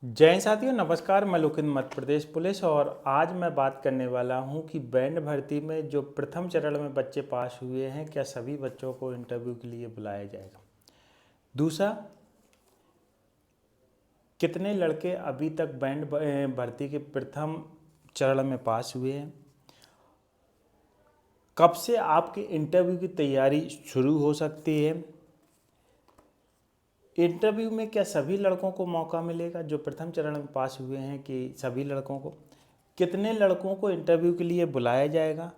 जय हिंद साथियों, नमस्कार। मैं लोकेंद्र, मध्य प्रदेश पुलिस। और आज मैं बात करने वाला हूं कि बैंड भर्ती में जो प्रथम चरण में बच्चे पास हुए हैं, क्या सभी बच्चों को इंटरव्यू के लिए बुलाया जाएगा। दूसरा, कितने लड़के अभी तक बैंड भर्ती के प्रथम चरण में पास हुए हैं। कब से आपके इंटरव्यू की तैयारी शुरू हो सकती है। इंटरव्यू में क्या सभी लड़कों को मौका मिलेगा जो प्रथम चरण में पास हुए हैं, कि सभी लड़कों को। कितने लड़कों को इंटरव्यू के लिए बुलाया जाएगा।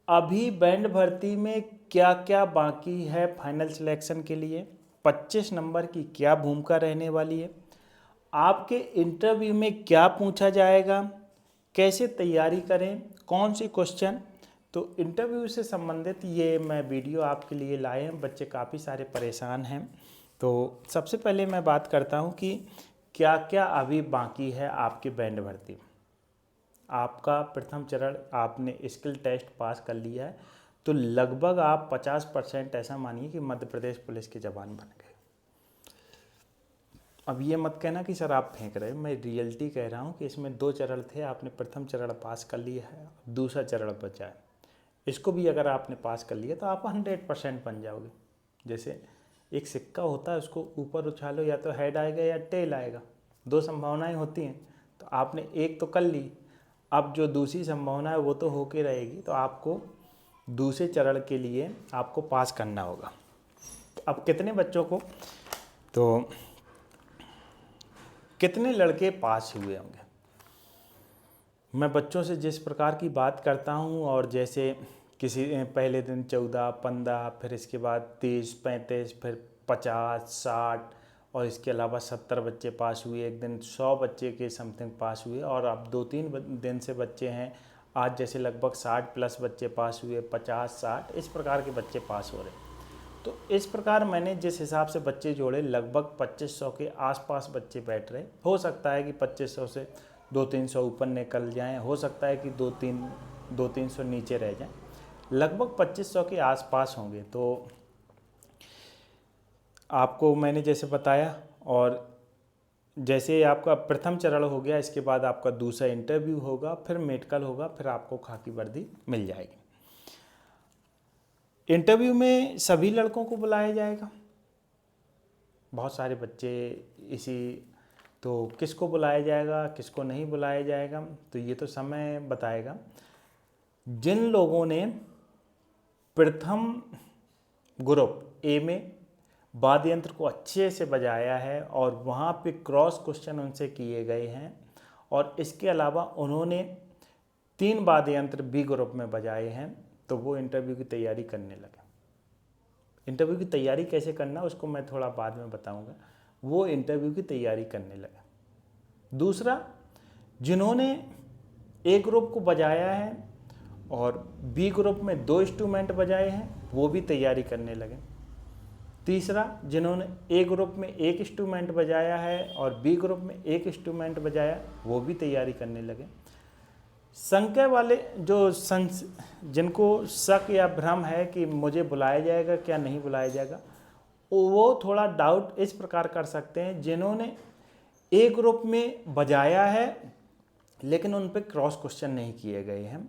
अभी बैंड भर्ती में क्या क्या बाकी है फाइनल सिलेक्शन के लिए। 25 नंबर की क्या भूमिका रहने वाली है। आपके इंटरव्यू में क्या पूछा जाएगा, कैसे तैयारी करें, कौन सी क्वेश्चन। तो इंटरव्यू से संबंधित ये मैं वीडियो आपके लिए लाए हैं। बच्चे काफ़ी सारे परेशान हैं। तो सबसे पहले मैं बात करता हूँ कि क्या क्या अभी बाकी है आपकी बैंड भर्ती। आपका प्रथम चरण आपने स्किल टेस्ट पास कर लिया है, तो लगभग आप 50% ऐसा मानिए कि मध्य प्रदेश पुलिस के जवान बन गए। अब ये मत कहना कि सर आप फेंक रहे हो, मैं रियलिटी कह रहा हूँ कि इसमें 2 चरण थे, आपने प्रथम चरण पास कर लिया है, दूसरा चरण बचा है। इसको भी अगर आपने पास कर लिया तो आप 100% बन जाओगे। जैसे एक सिक्का होता है, उसको ऊपर उछालो, या तो हेड आएगा या टेल आएगा, 2 संभावनाएं होती हैं। तो आपने एक तो कर ली, अब जो दूसरी संभावना है वो तो होके रहेगी। तो आपको दूसरे चरण के लिए आपको पास करना होगा। तो अब कितने बच्चों को, तो कितने लड़के पास हुए होंगे। मैं बच्चों से जिस प्रकार की बात करता हूँ, और जैसे किसी पहले दिन 14, 15, फिर इसके बाद 30, 35, फिर 50, 60, और इसके अलावा 70 बच्चे पास हुए। एक दिन 100 बच्चे के समथिंग पास हुए। और अब 2-3 दिन से बच्चे हैं, आज जैसे लगभग 60 प्लस बच्चे पास हुए, 50, 60 इस प्रकार के बच्चे पास हो रहे हैं। तो इस प्रकार मैंने जिस हिसाब से बच्चे जोड़े, लगभग 2500 के आसपास बच्चे बैठ रहे। हो सकता है कि 2500 से 200-300 ऊपर निकल जाएं, हो सकता है कि 200-300 नीचे रह जाएं। लगभग 2500 के आसपास होंगे। तो आपको मैंने जैसे बताया, और जैसे आपका प्रथम चरण हो गया, इसके बाद आपका दूसरा इंटरव्यू होगा, फिर मेडिकल होगा, फिर आपको खाकी वर्दी मिल जाएगी। इंटरव्यू में सभी लड़कों को बुलाया जाएगा। बहुत सारे बच्चे इसी, तो किसको बुलाया जाएगा, किसको नहीं बुलाया जाएगा, तो ये तो समय बताएगा। जिन लोगों ने प्रथम ग्रुप ए में वाद्य यंत्र को अच्छे से बजाया है और वहाँ पे क्रॉस क्वेश्चन उनसे किए गए हैं, और इसके अलावा उन्होंने 3 वाद्य यंत्र बी ग्रुप में बजाए हैं, तो वो इंटरव्यू की तैयारी करने लगे। इंटरव्यू की तैयारी कैसे करना उसको मैं थोड़ा बाद में बताऊंगा। वो इंटरव्यू की तैयारी करने लगे। दूसरा, जिन्होंने ए ग्रुप को बजाया है और बी ग्रुप में 2 इंस्ट्रूमेंट बजाए हैं, वो भी तैयारी करने लगे। तीसरा, जिन्होंने ए ग्रुप में 1 इंस्ट्रूमेंट बजाया है और बी ग्रुप में 1 इंस्ट्रूमेंट बजाया, वो भी तैयारी करने लगे। संख्या वाले जो जिनको शक या भ्रम है कि मुझे बुलाया जाएगा क्या नहीं बुलाया जाएगा, वो थोड़ा डाउट इस प्रकार कर सकते हैं। जिन्होंने ए ग्रुप में बजाया है लेकिन उन पे क्रॉस क्वेश्चन नहीं किए गए हैं,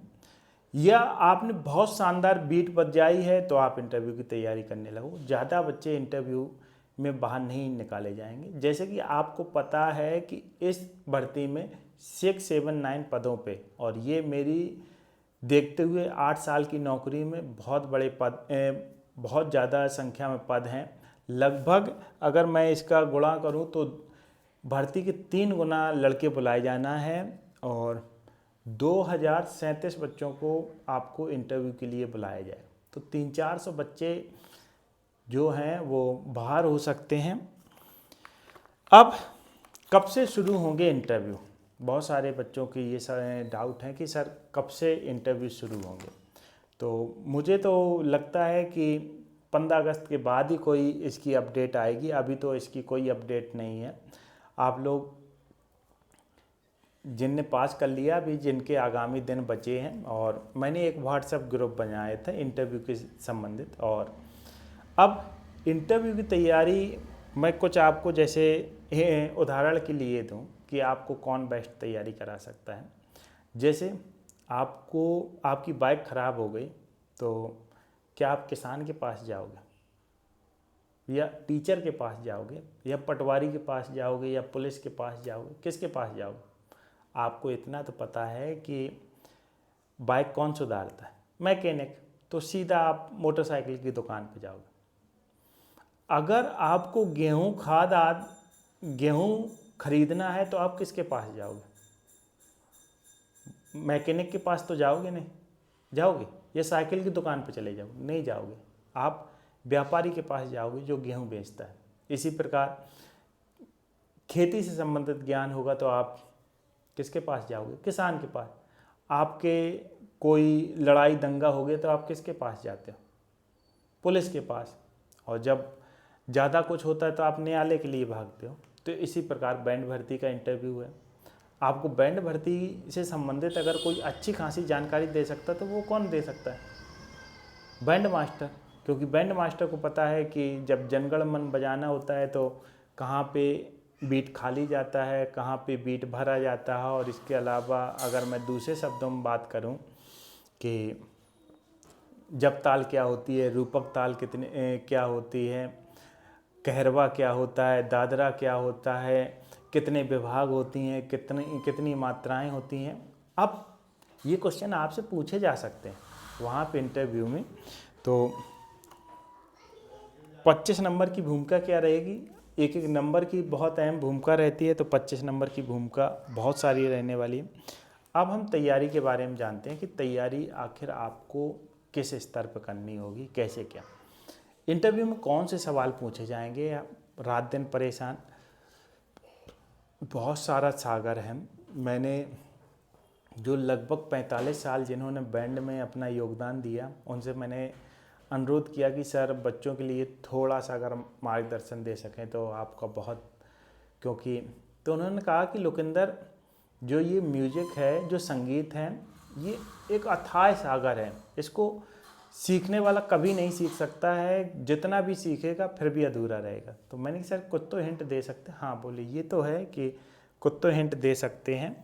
या आपने बहुत शानदार बीट बजाई है, तो आप इंटरव्यू की तैयारी करने लगो। ज़्यादा बच्चे इंटरव्यू में बाहर नहीं निकाले जाएंगे। जैसे कि आपको पता है कि इस भर्ती में 6, 7, 9 पदों पे, और ये मेरी देखते हुए 8 साल की नौकरी में बहुत बड़े पद, बहुत ज़्यादा संख्या में पद हैं। लगभग अगर मैं इसका गुणा करूं तो भर्ती के 3 गुना लड़के बुलाए जाना है, और 2037 बच्चों को आपको इंटरव्यू के लिए बुलाया जाए। तो 300-400 बच्चे जो हैं वो बाहर हो सकते हैं। अब कब से शुरू होंगे इंटरव्यू। बहुत सारे बच्चों की ये सारे डाउट हैं कि सर कब से इंटरव्यू शुरू होंगे। तो मुझे तो लगता है कि 15 अगस्त के बाद ही कोई इसकी अपडेट आएगी। अभी तो इसकी कोई अपडेट नहीं है। आप लोग जिनने पास कर लिया, अभी जिनके आगामी दिन बचे हैं, और मैंने एक व्हाट्सएप ग्रुप बनाया था इंटरव्यू के संबंधित। और अब इंटरव्यू की तैयारी मैं कुछ आपको जैसे उदाहरण के लिए दूं कि आपको कौन बेस्ट तैयारी करा सकता है। जैसे आपको आपकी बाइक ख़राब हो गई तो क्या आप किसान के पास जाओगे या टीचर के पास जाओगे या पटवारी के पास जाओगे या पुलिस के पास जाओगे, किसके पास जाओगे? आपको इतना तो पता है कि बाइक कौन सुधारता है, मैकेनिक, तो सीधा आप मोटरसाइकिल की दुकान पे जाओगे। अगर आपको गेहूँ खरीदना है तो आप किसके पास जाओगे? मैकेनिक के पास तो जाओगे नहीं, जाओगे? या साइकिल की दुकान पे चले जाओगे? नहीं जाओगे, आप व्यापारी के पास जाओगे जो गेहूँ बेचता है। इसी प्रकार खेती से संबंधित ज्ञान होगा तो आप किसके पास जाओगे? किसान के पास। आपके कोई लड़ाई दंगा हो गया तो आप किसके पास जाते हो? पुलिस के पास। और जब ज़्यादा कुछ होता है तो आप न्यायालय के लिए भागते हो। तो इसी प्रकार बैंड भर्ती का इंटरव्यू है। आपको बैंड भर्ती से संबंधित अगर कोई अच्छी खासी जानकारी दे सकता है तो वो कौन दे सकता है? Band master. क्योंकि बैंड मास्टर को पता है कि जब जनगण मन बजाना होता है तो कहाँ पे बीट खाली जाता है, कहाँ पे बीट भरा जाता है। और इसके अलावा अगर मैं दूसरे शब्दों में बात करूं कि जब ताल क्या होती है, रूपक ताल क्या होती है, कहरवा क्या होता है, दादरा क्या होता है, कितने विभाग होती हैं, कितनी कितनी मात्राएं होती हैं। अब ये क्वेश्चन आपसे पूछे जा सकते हैं वहाँ पे इंटरव्यू में। तो 25 नंबर की भूमिका क्या रहेगी? एक एक नंबर की बहुत अहम भूमिका रहती है, तो 25 नंबर की भूमिका बहुत सारी रहने वाली है। अब हम तैयारी के बारे में जानते हैं कि तैयारी आखिर आपको किस स्तर पर करनी होगी, कैसे क्या। इंटरव्यू में कौन से सवाल पूछे जाएंगे? रात दिन परेशान, बहुत सारा सागर है। मैंने जो लगभग 45 साल जिन्होंने बैंड में अपना योगदान दिया, उनसे मैंने अनुरोध किया कि सर बच्चों के लिए थोड़ा सा अगर मार्गदर्शन दे सकें तो आपका बहुत, क्योंकि तो उन्होंने कहा कि लोकेंद्र, जो ये म्यूजिक है, जो संगीत है, ये एक अथाह सागर है। इसको सीखने वाला कभी नहीं सीख सकता है, जितना भी सीखेगा फिर भी अधूरा रहेगा। तो मैंने कहा सर कुछ तो हिंट दे सकते हैं? हाँ बोले ये तो है कि कुछ तो हिंट दे सकते हैं।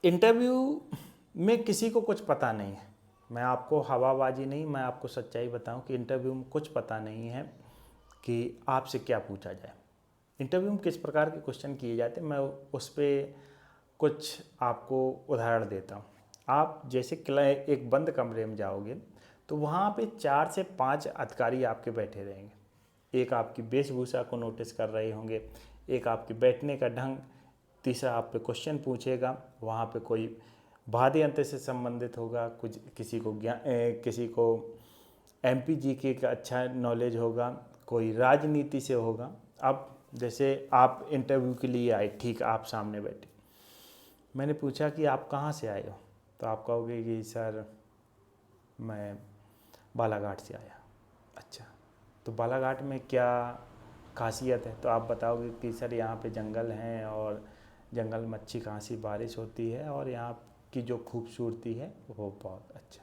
इंटरव्यू में किसी को कुछ पता नहीं है, मैं आपको हवाबाजी नहीं, मैं आपको सच्चाई बताऊं कि इंटरव्यू में कुछ पता नहीं है कि आपसे क्या पूछा जाए, इंटरव्यू में किस प्रकार के क्वेश्चन किए जाते हैं। मैं उस पर कुछ आपको उदाहरण देता हूँ। आप जैसे एक बंद कमरे में जाओगे तो वहाँ पे 4 से 5 अधिकारी आपके बैठे रहेंगे। एक आपकी वेशभूषा को नोटिस कर रहे होंगे, एक आपके बैठने का ढंग, तीसरा आप पे क्वेश्चन पूछेगा। वहाँ पे कोई वाद्य यंत्र से संबंधित होगा, कुछ किसी को एमपीजी के का अच्छा नॉलेज होगा, कोई राजनीति से होगा। अब जैसे आप इंटरव्यू के लिए आए, ठीक आप सामने बैठे, मैंने पूछा कि आप कहाँ से आए हो, तो आप कहोगे कि सर मैं बालाघाट से आया। अच्छा, तो बालाघाट में क्या खासियत है? तो आप बताओगे कि सर यहाँ पे जंगल हैं और जंगल में अच्छी खासी बारिश होती है और यहाँ की जो खूबसूरती है वो बहुत अच्छा,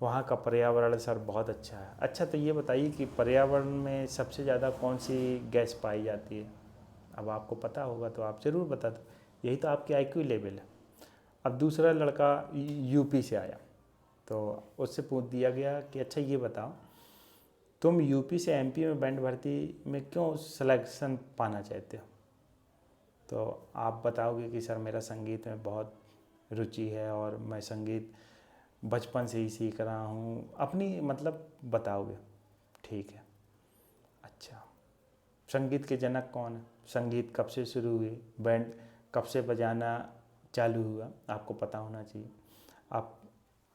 वहाँ का पर्यावरण सर बहुत अच्छा है। अच्छा, तो ये बताइए कि पर्यावरण में सबसे ज़्यादा कौन सी गैस पाई जाती है? अब आपको पता होगा तो आप ज़रूर बता दो, यही तो आपकी आईक्यू लेवल है। अब दूसरा लड़का यूपी से आया तो उससे पूछ दिया गया कि अच्छा ये बताओ, तुम यूपी से एमपी में बैंड भर्ती में क्यों सिलेक्शन पाना चाहते हो? तो आप बताओगे कि सर मेरा संगीत में बहुत रुचि है और मैं संगीत बचपन से ही सीख रहा हूँ, अपनी मतलब बताओगे। ठीक है, अच्छा संगीत के जनक कौन है? संगीत कब से शुरू हुई, बैंड कब से बजाना चालू हुआ, आपको पता होना चाहिए। आप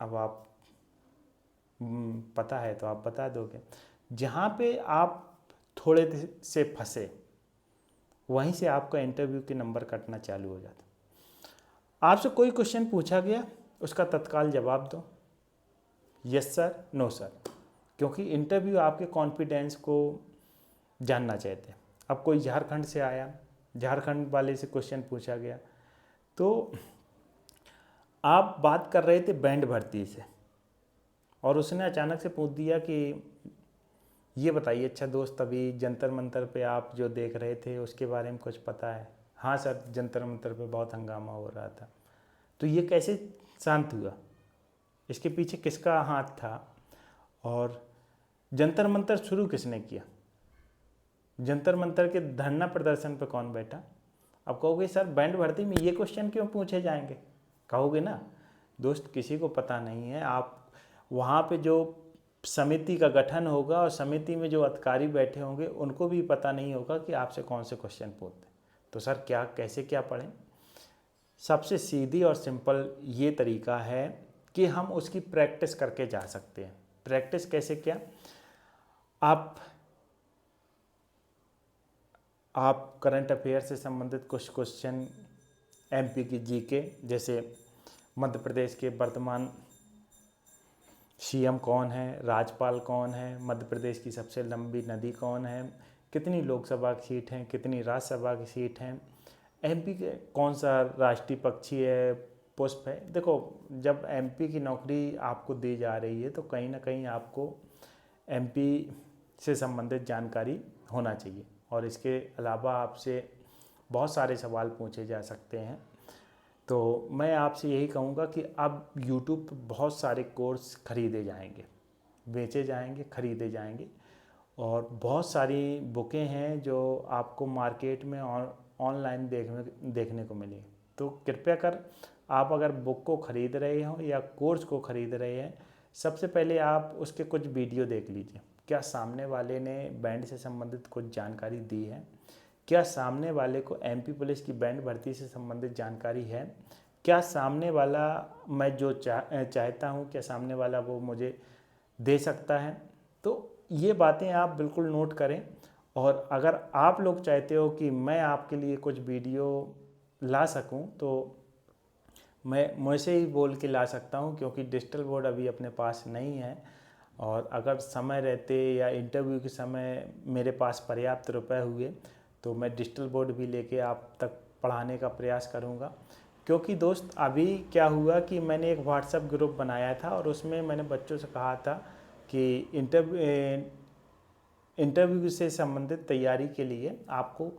अब आप पता है तो आप बता दोगे। जहाँ पे आप थोड़े से फंसे वहीं से आपका इंटरव्यू के नंबर कटना चालू हो जाता। आपसे कोई क्वेश्चन पूछा गया, उसका तत्काल जवाब दो, यस सर, नो सर, क्योंकि इंटरव्यू आपके कॉन्फिडेंस को जानना चाहते हैं। अब कोई झारखंड से आया, झारखंड वाले से क्वेश्चन पूछा गया, तो आप बात कर रहे थे बैंड भर्ती से और उसने अचानक से पूछ दिया कि ये बताइए अच्छा दोस्त, अभी जंतर मंतर पे आप जो देख रहे थे उसके बारे में कुछ पता है? हाँ सर, जंतर मंतर पे बहुत हंगामा हो रहा था। तो ये कैसे शांत हुआ? इसके पीछे किसका हाथ था? और जंतर मंतर शुरू किसने किया? जंतर मंतर के धरना प्रदर्शन पे कौन बैठा? अब कहोगे सर बैंड भर्ती में ये क्वेश्चन क्यों पूछे जाएंगे, कहोगे ना। दोस्त किसी को पता नहीं है, आप वहाँ पे जो समिति का गठन होगा और समिति में जो अधिकारी बैठे होंगे उनको भी पता नहीं होगा कि आपसे कौन से क्वेश्चन पूछते। तो सर क्या कैसे क्या पढ़ें? सबसे सीधी और सिंपल ये तरीका है कि हम उसकी प्रैक्टिस करके जा सकते हैं। प्रैक्टिस कैसे क्या? आप करंट अफेयर से संबंधित कुछ क्वेश्चन, एमपी की जीके, जैसे मध्य प्रदेश के वर्तमान सीएम कौन है, राज्यपाल कौन है, मध्य प्रदेश की सबसे लंबी नदी कौन है, कितनी लोकसभा की सीट हैं, कितनी राज्यसभा की सीट हैं, एमपी के कौन सा राष्ट्रीय पक्षी है, पुष्प है। देखो, जब एमपी की नौकरी आपको दी जा रही है तो कहीं ना कहीं आपको एमपी से संबंधित जानकारी होना चाहिए। और इसके अलावा आपसे बहुत सारे सवाल पूछे जा सकते हैं। तो मैं आपसे यही कहूँगा कि अब यूट्यूब पर बहुत सारे कोर्स खरीदे जाएंगे, बेचे जाएंगे, खरीदे जाएंगे, और बहुत सारी बुकें हैं जो आपको मार्केट में ऑनलाइन देखने को मिली। तो कृपया कर आप अगर बुक को खरीद रहे हो या कोर्स को खरीद रहे हैं, सबसे पहले आप उसके कुछ वीडियो देख लीजिए। क्या सामने वाले ने बैंड से संबंधित कुछ जानकारी दी है? क्या सामने वाले को एमपी पुलिस की बैंड भर्ती से संबंधित जानकारी है? क्या सामने वाला, मैं जो चाहता हूँ, क्या सामने वाला वो मुझे दे सकता है? तो ये बातें आप बिल्कुल नोट करें। और अगर आप लोग चाहते हो कि मैं आपके लिए कुछ वीडियो ला सकूं तो मैं मुझसे ही बोल के ला सकता हूं, क्योंकि डिजिटल बोर्ड अभी अपने पास नहीं है। और अगर समय रहते या इंटरव्यू के समय मेरे पास पर्याप्त रुपए हुए तो मैं डिजिटल बोर्ड भी लेके आप तक पढ़ाने का प्रयास करूंगा। क्योंकि दोस्त अभी क्या हुआ कि मैंने एक व्हाट्सएप ग्रुप बनाया था और उसमें मैंने बच्चों से कहा था कि इंटरव्यू से संबंधित तैयारी के लिए आपको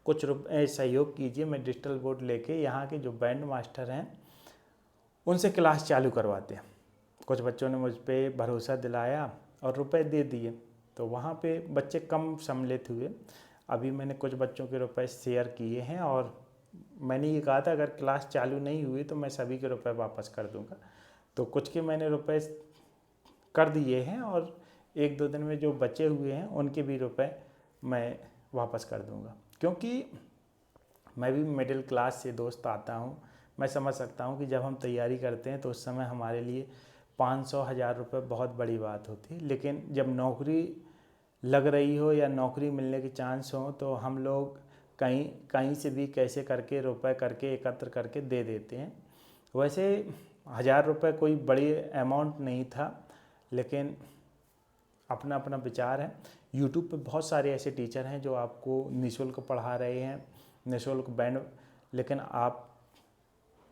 कुछ रुपए सहयोग कीजिए। मैं डिजिटल बोर्ड लेके यहाँ के जो बैंड मास्टर हैं उनसे क्लास चालू करवाते हैं। कुछ बच्चों ने मुझ पर भरोसा दिलाया और रुपए दे दिए, तो वहाँ पे बच्चे कम सम्मिलित हुए। अभी मैंने कुछ बच्चों के रुपए शेयर किए हैं और मैंने ये कहा था अगर क्लास चालू नहीं हुई तो मैं सभी के रुपए वापस कर दूंगा। तो कुछ के मैंने रुपए कर दिए हैं और 1-2 दिन में जो बचे हुए हैं उनके भी रुपए मैं वापस कर दूंगा। क्योंकि मैं भी मिडिल क्लास से दोस्त आता हूँ, मैं समझ सकता हूँ कि जब हम तैयारी करते हैं तो उस समय हमारे लिए 500-1000 रुपये बहुत बड़ी बात होती है। लेकिन जब नौकरी लग रही हो या नौकरी मिलने के चांस हो तो हम लोग कहीं से भी कैसे करके रुपए करके एकत्र करके दे देते हैं। वैसे 1000 रुपये कोई बड़ी अमाउंट नहीं था, लेकिन अपना अपना विचार है। यूट्यूब पे बहुत सारे ऐसे टीचर हैं जो आपको निःशुल्क पढ़ा रहे हैं, निःशुल्क बैंड। लेकिन आप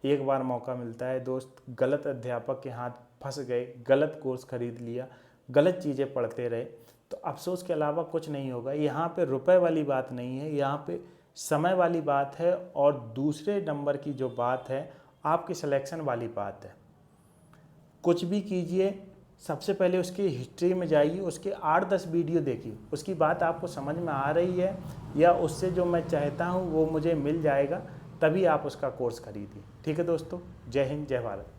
एक बार मौका मिलता है दोस्त, गलत अध्यापक के हाथ फंस गए, गलत कोर्स खरीद लिया, गलत चीज़ें पढ़ते रहे तो अफसोस के अलावा कुछ नहीं होगा। यहाँ पे रुपए वाली बात नहीं है, यहाँ पे समय वाली बात है। और दूसरे नंबर की जो बात है आपकी सिलेक्शन वाली बात है। कुछ भी कीजिए, सबसे पहले उसकी हिस्ट्री में जाइए, उसके 8-10 वीडियो देखिए, उसकी बात आपको समझ में आ रही है या उससे जो मैं चाहता हूँ वो मुझे मिल जाएगा, तभी आप उसका कोर्स खरीदिए। ठीक है दोस्तों, जय हिंद, जय भारत।